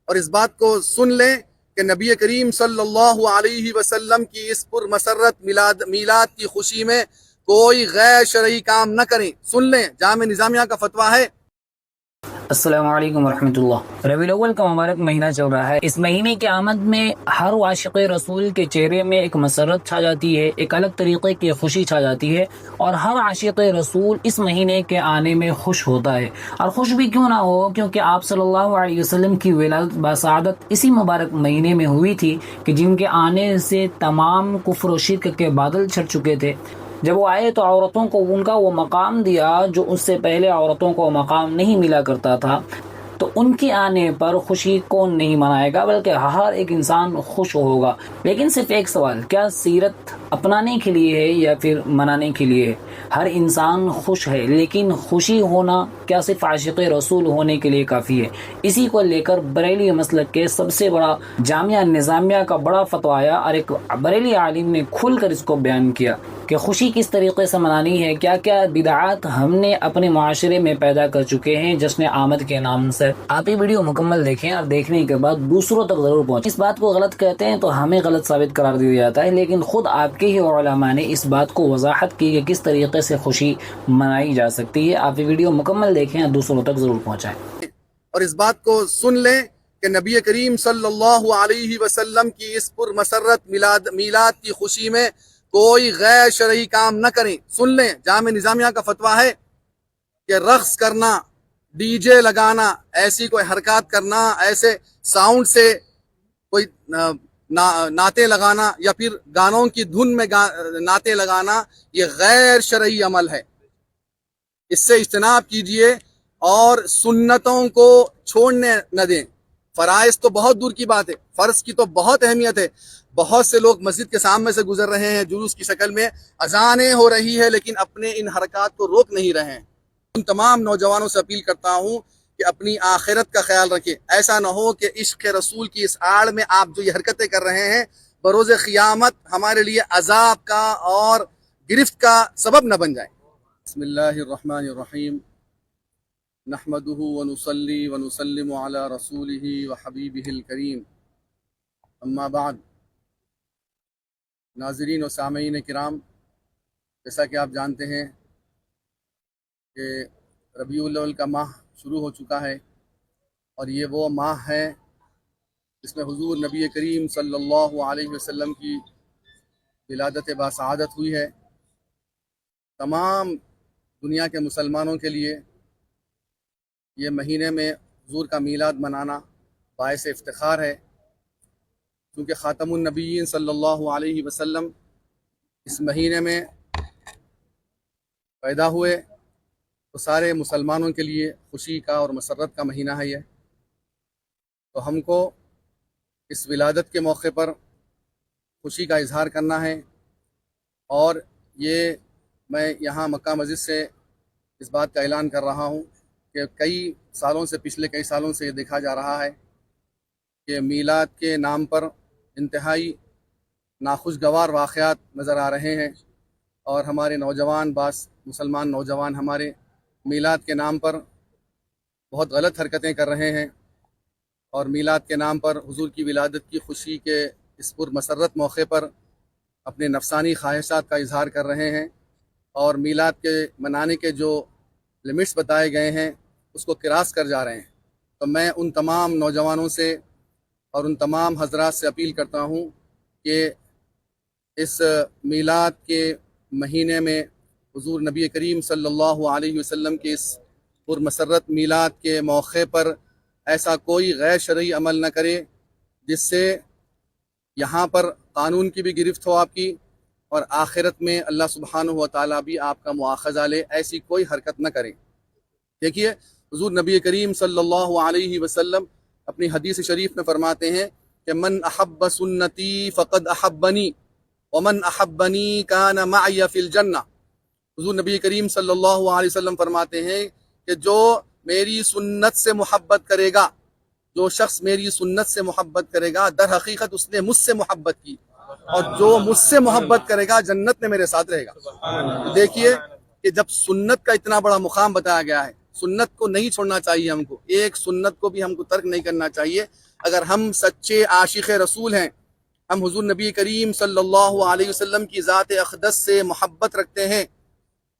اور اس بات کو سن لیں کہ نبی کریم صلی اللہ علیہ وسلم کی اس پر مسرت میلاد کی خوشی میں کوئی غیر شرعی کام نہ کریں۔ سن لیں، جامع نظامیہ کا فتویٰ ہے۔ السلام علیکم ورحمۃ اللہ۔ ربیع الاول کا مبارک مہینہ چل رہا ہے۔ اس مہینے کی آمد میں ہر عاشق رسول کے چہرے میں ایک مسرت چھا جاتی ہے، ایک الگ طریقے کی خوشی چھا جاتی ہے، اور ہر عاشق رسول اس مہینے کے آنے میں خوش ہوتا ہے۔ اور خوش بھی کیوں نہ ہو، کیونکہ آپ صلی اللہ علیہ وسلم کی ولادت بسعادت اسی مبارک مہینے میں ہوئی تھی کہ جن کے آنے سے تمام کفر و شرک کے بادل چھٹ چکے تھے۔ جب وہ آئے تو عورتوں کو ان کا وہ مقام دیا جو اس سے پہلے عورتوں کو مقام نہیں ملا کرتا تھا۔ تو ان کے آنے پر خوشی کون نہیں منائے گا، بلکہ ہر ایک انسان خوش ہوگا۔ لیکن صرف ایک سوال، کیا سیرت اپنانے کے لیے ہے یا پھر منانے کے لیے ہے؟ ہر انسان خوش ہے، لیکن خوشی ہونا کیا صرف عاشق رسول ہونے کے لیے کافی ہے؟ اسی کو لے کر بریلی مسلک کے سب سے بڑا جامعہ نظامیہ کا بڑا فتویٰ آیا، اور ایک بریلی عالم نے کھل کر اس کو بیان کیا کہ خوشی کس طریقے سے منانی ہے، کیا کیا بدعات ہم نے اپنے معاشرے میں پیدا کر چکے ہیں جشن آمد کے نام سے۔ آپ یہ ویڈیو مکمل دیکھیں اور دیکھنے کے بعد دوسروں تک ضرور پہنچیں۔ اس بات کو غلط کہتے ہیں تو ہمیں غلط ثابت قرار دیا جاتا ہے، لیکن خود آپ کے ہی علماء نے اس بات کو وضاحت کی کہ کس طریقے سے خوشی منائی جا سکتی ہے۔ آپ یہ ویڈیو مکمل دیکھیں اور دوسروں تک ضرور پہنچائیں۔ اور اس بات کو سن لیں کہ نبی کریم صلی اللہ علیہ وسلم کی اس پر مسرت میلاد کی خوشی میں کوئی غیر شرعی کام نہ کریں۔ سن لیں، جامع نظامیہ کا فتویٰ ہے کہ رقص کرنا، ڈی جے لگانا، ایسی کوئی حرکات کرنا، ایسے ساؤنڈ سے کوئی نعتیں لگانا یا پھر گانوں کی دھن میں نعتیں لگانا، یہ غیر شرعی عمل ہے۔ اس سے اجتناب کیجئے اور سنتوں کو چھوڑنے نہ دیں۔ فرائض تو بہت دور کی بات ہے، فرض کی تو بہت اہمیت ہے۔ بہت سے لوگ مسجد کے سامنے سے گزر رہے ہیں، جلوس کی شکل میں اذانیں ہو رہی ہے، لیکن اپنے ان حرکات کو روک نہیں رہے ہیں۔ ان تمام نوجوانوں سے اپیل کرتا ہوں کہ اپنی آخرت کا خیال رکھیں۔ ایسا نہ ہو کہ عشق رسول کی اس آڑ میں آپ جو یہ حرکتیں کر رہے ہیں بروز قیامت ہمارے لیے عذاب کا اور گرفت کا سبب نہ بن جائیں۔ بسم اللہ الرحمن الرحیم، نحمده ونصلي ونسلم على رسوله وحبیبه الکریم، اما بعد۔ ناظرین و سامعین کرام، جیسا کہ آپ جانتے ہیں کہ ربیع الاول کا ماہ شروع ہو چکا ہے، اور یہ وہ ماہ ہے جس میں حضور نبی کریم صلی اللہ علیہ وسلم کی ولادت باسعادت ہوئی ہے۔ تمام دنیا کے مسلمانوں کے لیے یہ مہینے میں حضور کا میلاد منانا باعث افتخار ہے، کیونکہ خاتم النبیین صلی اللہ علیہ وسلم اس مہینے میں پیدا ہوئے، تو سارے مسلمانوں کے لیے خوشی کا اور مسرت کا مہینہ ہے یہ۔ تو ہم کو اس ولادت کے موقع پر خوشی کا اظہار کرنا ہے، اور یہ میں یہاں مکہ مسجد سے اس بات کا اعلان کر رہا ہوں کہ پچھلے کئی سالوں سے یہ دیکھا جا رہا ہے کہ میلاد کے نام پر انتہائی ناخوشگوار واقعات نظر آ رہے ہیں، اور ہمارے نوجوان مسلمان نوجوان ہمارے میلاد کے نام پر بہت غلط حرکتیں کر رہے ہیں، اور میلاد کے نام پر حضور کی ولادت کی خوشی کے اس پر مسرت موقع پر اپنے نفسانی خواہشات کا اظہار کر رہے ہیں، اور میلاد کے منانے کے جو لمٹس بتائے گئے ہیں اس کو کراس کر جا رہے ہیں۔ تو میں ان تمام نوجوانوں سے اور ان تمام حضرات سے اپیل کرتا ہوں کہ اس میلاد کے مہینے میں حضور نبی کریم صلی اللہ علیہ وسلم کے اس پرمسرت میلاد کے موقع پر ایسا کوئی غیر شرعی عمل نہ کرے جس سے یہاں پر قانون کی بھی گرفت ہو آپ کی، اور آخرت میں اللہ سبحانہ و تعالیٰ بھی آپ کا مواخذہ لے۔ ایسی کوئی حرکت نہ کریں۔ دیکھیے، حضور نبی کریم صلی اللہ علیہ وسلم اپنی حدیث شریف میں فرماتے ہیں کہ من احب سنتی فقد احبنی ومن احبنی کان معی فی الجنہ۔ حضور نبی کریم صلی اللہ علیہ وسلم فرماتے ہیں کہ جو میری سنت سے محبت کرے گا، جو شخص میری سنت سے محبت کرے گا، در حقیقت اس نے مجھ سے محبت کی، اور جو مجھ سے محبت کرے گا جنت میں میرے ساتھ رہے گا۔ دیکھیے کہ جب سنت کا اتنا بڑا مقام بتایا گیا ہے، سنت کو نہیں چھوڑنا چاہیے ہم کو، ایک سنت کو بھی ہم کو ترک نہیں کرنا چاہیے۔ اگر ہم سچے عاشق رسول ہیں، ہم حضور نبی کریم صلی اللہ علیہ وسلم کی ذات اقدس سے محبت رکھتے ہیں،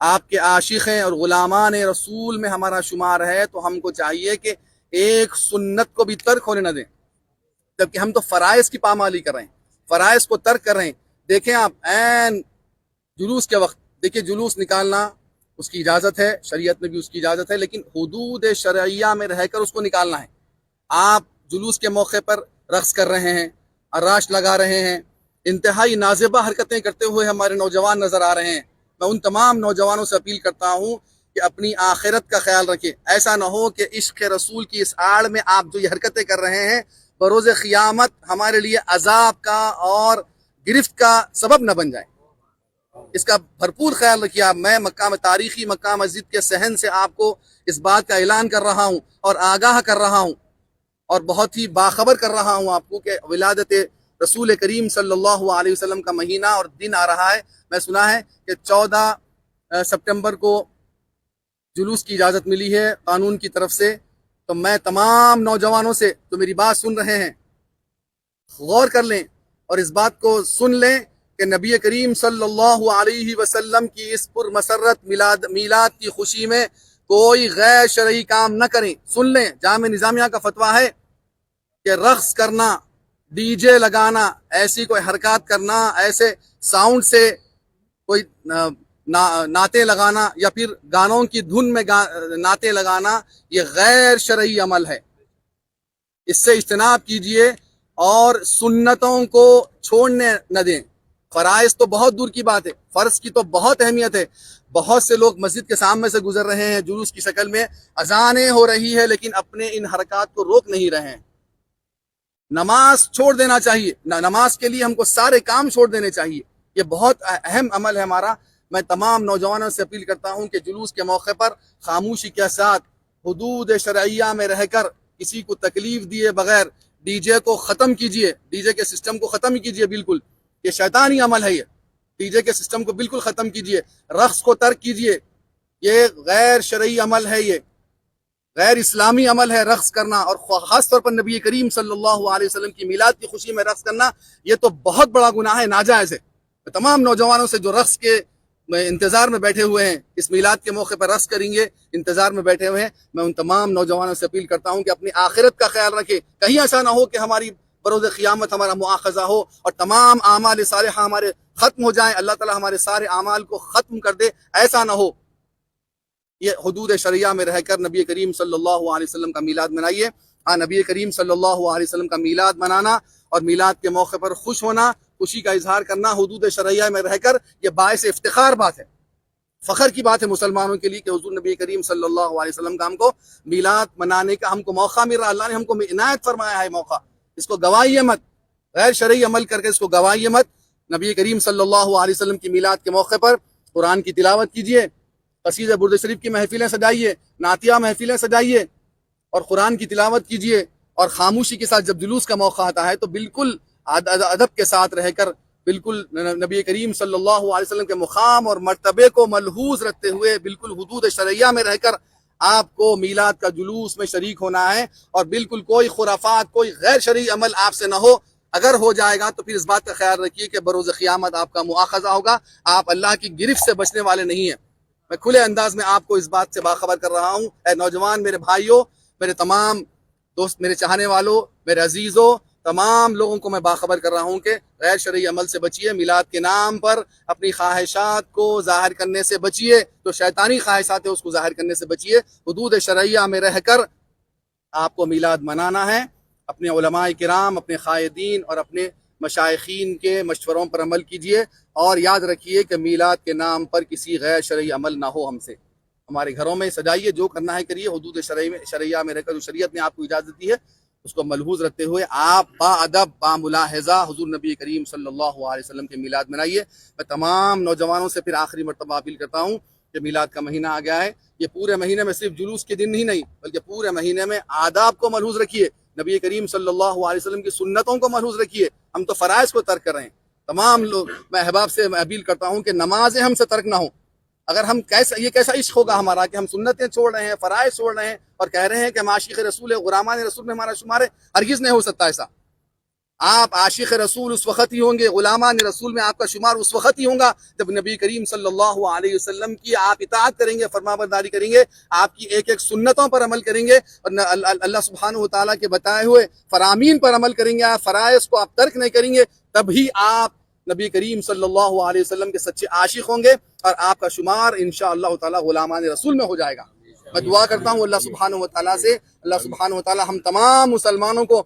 آپ کے عاشق ہیں اور غلامان رسول میں ہمارا شمار ہے، تو ہم کو چاہیے کہ ایک سنت کو بھی ترک ہونے نہ دیں، جبکہ ہم تو فرائض کی پامالی کر رہے ہیں، فرائض کو ترک کر رہے ہیں۔ دیکھیں آپ عین جلوس کے وقت، دیکھیں جلوس نکالنا اس کی اجازت ہے، شریعت میں بھی اس کی اجازت ہے، لیکن حدود شرعیہ میں رہ کر اس کو نکالنا ہے۔ آپ جلوس کے موقع پر رقص کر رہے ہیں، اراش لگا رہے ہیں، انتہائی نازیبہ حرکتیں کرتے ہوئے ہمارے نوجوان نظر آ رہے ہیں۔ میں ان تمام نوجوانوں سے اپیل کرتا ہوں کہ اپنی آخرت کا خیال رکھیں، ایسا نہ ہو کہ عشق رسول کی اس آڑ میں آپ جو یہ حرکتیں کر رہے ہیں بروز قیامت ہمارے لیے عذاب کا اور گرفت کا سبب نہ بن جائیں۔ اس کا بھرپور خیال رکھیے آپ۔ میں مقام تاریخی مقام مسجد کے صحن سے آپ کو اس بات کا اعلان کر رہا ہوں اور آگاہ کر رہا ہوں اور بہت ہی باخبر کر رہا ہوں آپ کو کہ ولادت رسول کریم صلی اللہ علیہ وسلم کا مہینہ اور دن آ رہا ہے۔ میں سنا ہے کہ 14 سپٹمبر کو جلوس کی اجازت ملی ہے قانون کی طرف سے، تو میں تمام نوجوانوں سے جو میری بات سن رہے ہیں غور کر لیں اور اس بات کو سن لیں کہ نبی کریم صلی اللہ علیہ وسلم کی اس پر مسرت میلاد کی خوشی میں کوئی غیر شرعی کام نہ کریں۔ سن لیں، جامع نظامیہ کا فتویٰ ہے کہ رقص کرنا، ڈی جے لگانا، ایسی کوئی حرکات کرنا، ایسے ساؤنڈ سے کوئی نعتیں لگانا یا پھر گانوں کی دھن میں نعتیں لگانا، یہ غیر شرعی عمل ہے۔ اس سے اجتناب کیجئے اور سنتوں کو چھوڑنے نہ دیں۔ فرائض تو بہت دور کی بات ہے، فرض کی تو بہت اہمیت ہے۔ بہت سے لوگ مسجد کے سامنے سے گزر رہے ہیں جلوس کی شکل میں، اذانیں ہو رہی ہے لیکن اپنے ان حرکات کو روک نہیں رہے ہیں۔ نماز چھوڑ دینا چاہیے، نماز کے لیے ہم کو سارے کام چھوڑ دینے چاہیے، یہ بہت اہم عمل ہے ہمارا۔ میں تمام نوجوانوں سے اپیل کرتا ہوں کہ جلوس کے موقع پر خاموشی کے ساتھ حدود شرعیہ میں رہ کر کسی کو تکلیف دیے بغیر ڈی جے کو ختم کیجئے، ڈی جے کے سسٹم کو ختم کیجئے۔ بالکل یہ شیطانی عمل ہے، یہ ڈی جے کے سسٹم کو بالکل ختم کیجئے، رقص کو ترک کیجئے، یہ غیر شرعی عمل ہے، یہ غیر اسلامی عمل ہے رقص کرنا، اور خاص طور پر نبی کریم صلی اللہ علیہ وسلم کی میلاد کی خوشی میں رقص کرنا یہ تو بہت بڑا گناہ ہے، ناجائز ہے۔ تمام نوجوانوں سے جو رقص کے انتظار میں بیٹھے ہوئے ہیں، اس میلاد کے موقع پر رقص کریں گے، انتظار میں بیٹھے ہوئے ہیں، میں ان تمام نوجوانوں سے اپیل کرتا ہوں کہ اپنی آخرت کا خیال رکھیں، کہیں ایسا نہ ہو کہ ہماری بروز قیامت ہمارا مؤاخذہ ہو اور تمام اعمال صالحہ ہمارے ختم ہو جائیں، اللہ تعالی ہمارے سارے اعمال کو ختم کر دے، ایسا نہ ہو۔ یہ حدود شرعیہ میں رہ کر نبی کریم صلی اللہ علیہ وسلم کا میلاد منائیے۔ ہاں، نبی کریم صلی اللہ علیہ وسلم کا میلاد منانا اور میلاد کے موقع پر خوش ہونا، خوشی کا اظہار کرنا حدود شرعیہ میں رہ کر، یہ باعث افتخار بات ہے، فخر کی بات ہے مسلمانوں کے لیے کہ حضور نبی کریم صلی اللہ علیہ وسلم کا ہم کو میلاد منانے کا ہم کو موقع مل رہا، اللہ نے ہم کو عنایت فرمایا ہے موقع، اس کو گوائیے مت، غیر شرعی عمل کر کے اس کو گوائیے مت۔ نبی کریم صلی اللہ علیہ وسلم کی میلاد کے موقع پر قرآن کی تلاوت کیجیے، قصیدہ برد شریف کی محفلیں سجائیے، نعتیہ محفلیں سجائیے اور قرآن کی تلاوت کیجیے، اور خاموشی کے ساتھ جب جلوس کا موقع آتا ہے تو بالکل ادب کے ساتھ رہ کر، بالکل نبی کریم صلی اللہ علیہ وسلم کے مقام اور مرتبے کو ملحوظ رکھتے ہوئے بالکل حدود شرعیہ میں رہ کر آپ کو میلاد کا جلوس میں شریک ہونا ہے، اور بالکل کوئی خرافات، کوئی غیر شرعی عمل آپ سے نہ ہو۔ اگر ہو جائے گا تو پھر اس بات کا خیال رکھیے کہ بروز قیامت آپ کا مؤاخذہ ہوگا، آپ اللہ کی گرفت سے بچنے والے نہیں ہیں۔ میں کھلے انداز میں آپ کو اس بات سے باخبر کر رہا ہوں۔ اے نوجوان میرے بھائیوں، میرے تمام دوست، میرے چاہنے والوں، میرے عزیزوں، تمام لوگوں کو میں باخبر کر رہا ہوں کہ غیر شرعی عمل سے بچیے، میلاد کے نام پر اپنی خواہشات کو ظاہر کرنے سے بچیے، جو شیطانی خواہشات ہے اس کو ظاہر کرنے سے بچیے۔ حدود شرعیہ میں رہ کر آپ کو میلاد منانا ہے۔ اپنے علماء کرام، اپنے قائدین اور اپنے مشائخین کے مشوروں پر عمل کیجیے، اور یاد رکھیے کہ میلاد کے نام پر کسی غیر شرعی عمل نہ ہو ہم سے۔ ہمارے گھروں میں سجائیے، جو کرنا ہے کریے، حدود شرعیہ میں رہ کر جو شریعت نے آپ کو اجازت دی ہے اس کو ملحوظ رکھتے ہوئے آپ با ادب، با ملاحظہ حضور نبی کریم صلی اللہ علیہ وسلم کے میلاد منائیے۔ میں تمام نوجوانوں سے پھر آخری مرتبہ اپیل کرتا ہوں کہ میلاد کا مہینہ آ گیا ہے، یہ پورے مہینے میں صرف جلوس کے دن ہی نہیں بلکہ پورے مہینے میں آداب کو ملحوظ رکھیے، نبی کریم صلی اللہ علیہ وسلم کی سنتوں کو ملحوظ رکھیے۔ ہم تو فرائض کو ترک کر رہے ہیں۔ تمام لوگ، میں احباب سے اپیل کرتا ہوں کہ نمازیں ہم سے ترک نہ ہوں، اگر ہم یہ کیسا عشق ہوگا ہمارا کہ ہم سنتیں چھوڑ رہے ہیں، فرائض چھوڑ رہے ہیں اور کہہ رہے ہیں کہ ہم عاشق رسول ہے، غلامان رسول میں ہمارا شمار ہے. ہرگز نہیں ہو سکتا ایسا. آپ عاشق رسول اس وقت ہی ہوں گے، غلامان رسول میں آپ کا شمار اس وقت ہی ہوگا جب نبی کریم صلی اللہ علیہ وسلم کی آپ اطاعت کریں گے، فرما برداری کریں گے، آپ کی ایک ایک سنتوں پر عمل کریں گے اور اللہ سبحانہ و تعالیٰ کے بتائے ہوئے فرامین پر عمل کریں گے، آپ فرائض کو آپ ترک نہیں کریں گے، تبھی آپ نبی کریم صلی اللہ علیہ وسلم کے سچے عاشق ہوں گے اور آپ کا شمار انشاءاللہ تعالیٰ غلامان رسول میں ہو جائے گا. میں دعا کرتا ہوں اللہ سبحانہ و تعالیٰ سے، اللہ سبحانہ و تعالیٰ ہم تمام مسلمانوں کو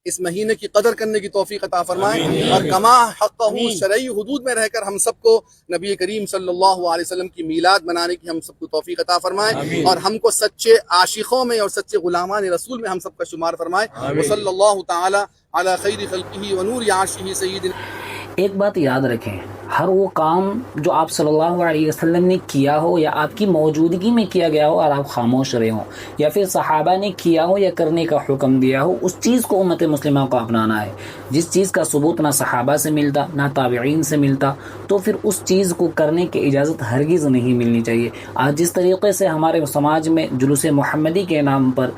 اس مہینے کی قدر کرنے کی توفیق عطا فرمائے اور کما حقہ شرعی حدود میں رہ کر ہم سب کو نبی کریم صلی اللہ علیہ وسلم کی میلاد منانے کی ہم سب کو توفیق عطا فرمائے اور ہم کو سچے عاشقوں میں اور سچے غلامان رسول میں ہم سب کا شمار فرمائے. وصلی اللہ تعالی علی خیر خلقہ ونور عرشہ سیدنا. ایک بات یاد رکھیں، ہر وہ کام جو آپ صلی اللہ علیہ وسلم نے کیا ہو یا آپ کی موجودگی میں کیا گیا ہو اور آپ خاموش رہے ہوں، یا پھر صحابہ نے کیا ہو یا کرنے کا حکم دیا ہو، اس چیز کو امت مسلمہ کو اپنانا ہے. جس چیز کا ثبوت نہ صحابہ سے ملتا نہ تابعین سے ملتا تو پھر اس چیز کو کرنے کی اجازت ہرگز نہیں ملنی چاہیے. آج جس طریقے سے ہمارے سماج میں جلوس محمدی کے نام پر،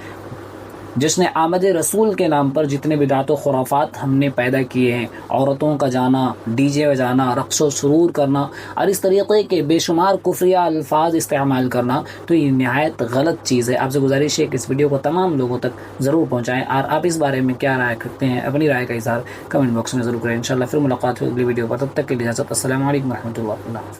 جشن آمد رسول کے نام پر جتنے بدعت و خرافات ہم نے پیدا کیے ہیں، عورتوں کا جانا، ڈی جے بجانا، رقص و سرور کرنا اور اس طریقے کے بے شمار کفریہ الفاظ استعمال کرنا، تو یہ نہایت غلط چیز ہے. آپ سے گزارش ہے کہ اس ویڈیو کو تمام لوگوں تک ضرور پہنچائیں اور آپ اس بارے میں کیا رائے رکھتے ہیں، اپنی رائے کا اظہار کمنٹ باکس میں ضرور کریں. انشاءاللہ پھر ملاقات ہوگی اگلی ویڈیو پر، تب تک کے لیے اجازت. السلام علیکم ورحمۃ اللہ.